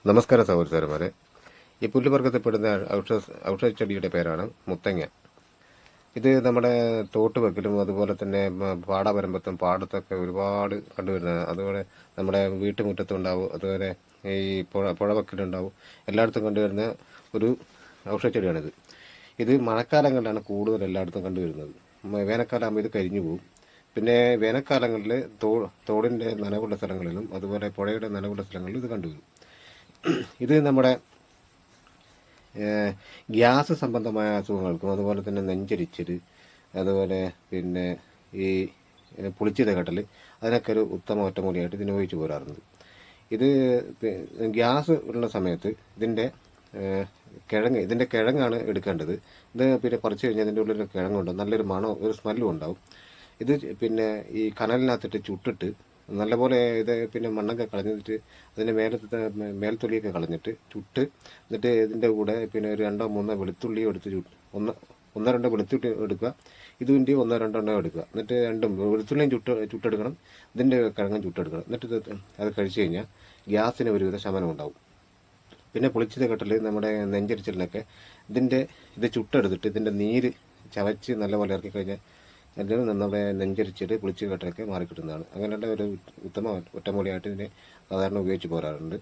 നമസ്കാരം സഹോദരന്മാരെ. ഈ പുല്ലുവർഗത്തിൽപ്പെടുന്ന ഔഷധച്ചെടിയുടെ പേരാണ് മുത്തങ്ങ. ഇത് നമ്മുടെ തോട്ട് വെക്കലും അതുപോലെ തന്നെ പാടവരമ്പത്തും പാടത്തൊക്കെ ഒരുപാട് കണ്ടുവരുന്നതാണ്. അതുപോലെ നമ്മുടെ വീട്ടുമുറ്റത്തുണ്ടാവും, അതുപോലെ ഈ പുഴ വക്കിലുണ്ടാവും, എല്ലായിടത്തും കണ്ടുവരുന്ന ഒരു ഔഷധച്ചെടിയാണിത്. ഇത് മഴക്കാലങ്ങളിലാണ് കൂടുതൽ എല്ലായിടത്തും കണ്ടുവരുന്നത്. വേനൽക്കാലമാകുമ്പോൾ ഇത് കരിഞ്ഞു പോകും. പിന്നെ വേനൽക്കാലങ്ങളിൽ തോടിൻ്റെ നനവുള്ള സ്ഥലങ്ങളിലും അതുപോലെ പുഴയുടെ നനവുള്ള സ്ഥലങ്ങളിലും ഇത് കണ്ടുവരും. ഇത് നമ്മുടെ ഗ്യാസ് സംബന്ധമായ അസുഖങ്ങൾക്കും അതുപോലെ തന്നെ നെഞ്ചരിച്ചൽ, അതുപോലെ പിന്നെ ഈ പുളിച്ചിത കെട്ടൽ, അതിനൊക്കെ ഒരു ഉത്തമ ഒറ്റമൂലിയായിട്ട് ഇതിനെ ഉപയോഗിച്ച് പോരാറുണ്ട്. ഇത് ഗ്യാസ് ഉള്ള സമയത്ത് ഇതിൻ്റെ കിഴങ്ങാണ് എടുക്കേണ്ടത്. ഇത് പിന്നെ പറിച്ചു കഴിഞ്ഞാൽ ഇതിൻ്റെ ഉള്ളിൽ കിഴങ്ങുണ്ട്, നല്ലൊരു മണവും ഒരു സ്മെല്ലും ഉണ്ടാവും. ഇത് പിന്നെ ഈ കനലിനകത്തിട്ട് ചുട്ടിട്ട് നല്ലപോലെ ഇത് പിന്നെ മണ്ണൊക്കെ കളഞ്ഞിട്ട് അതിൻ്റെ മേൽത്തൊലിയൊക്കെ കളഞ്ഞിട്ട് ചുട്ട്, എന്നിട്ട് ഇതിൻ്റെ കൂടെ പിന്നെ ഒരു 2-3 വെളുത്തുള്ളി എടുത്ത് ഒന്നോ രണ്ടോ വെളുത്തുള്ളി എടുക്കുക, ഇതിൻ്റെ 1-2 എണ്ണം എടുക്കുക. എന്നിട്ട് വെളുത്തുള്ളിയും ചുട്ടെടുക്കണം, ഇതിൻ്റെ കിഴങ്ങും ചുട്ടെടുക്കണം. എന്നിട്ട് അത് കഴിച്ചു കഴിഞ്ഞാൽ ഗ്യാസിന് ഒരുവിധ ശമനം ഉണ്ടാവും. പിന്നെ പുളിച്ചിത കെട്ടൽ, നമ്മുടെ നെഞ്ചരിച്ചലിനൊക്കെ ഇത് ചുട്ടെടുത്തിട്ട് ഇതിൻ്റെ നീര് ചവച്ച് നല്ലപോലെ ഇറക്കി കഴിഞ്ഞാൽ അല്ലെങ്കിൽ നമ്മുടെ നെഞ്ചരിച്ചിട്ട് പുളിച്ച് കെട്ടലൊക്കെ മാറിക്കിട്ടുന്നതാണ്. അങ്ങനെയുള്ള ഒരു ഉത്തമ ഒറ്റമൂലിയായിട്ട് ഇതിനെ സാധാരണ ഉപയോഗിച്ച് പോരാറുണ്ട്.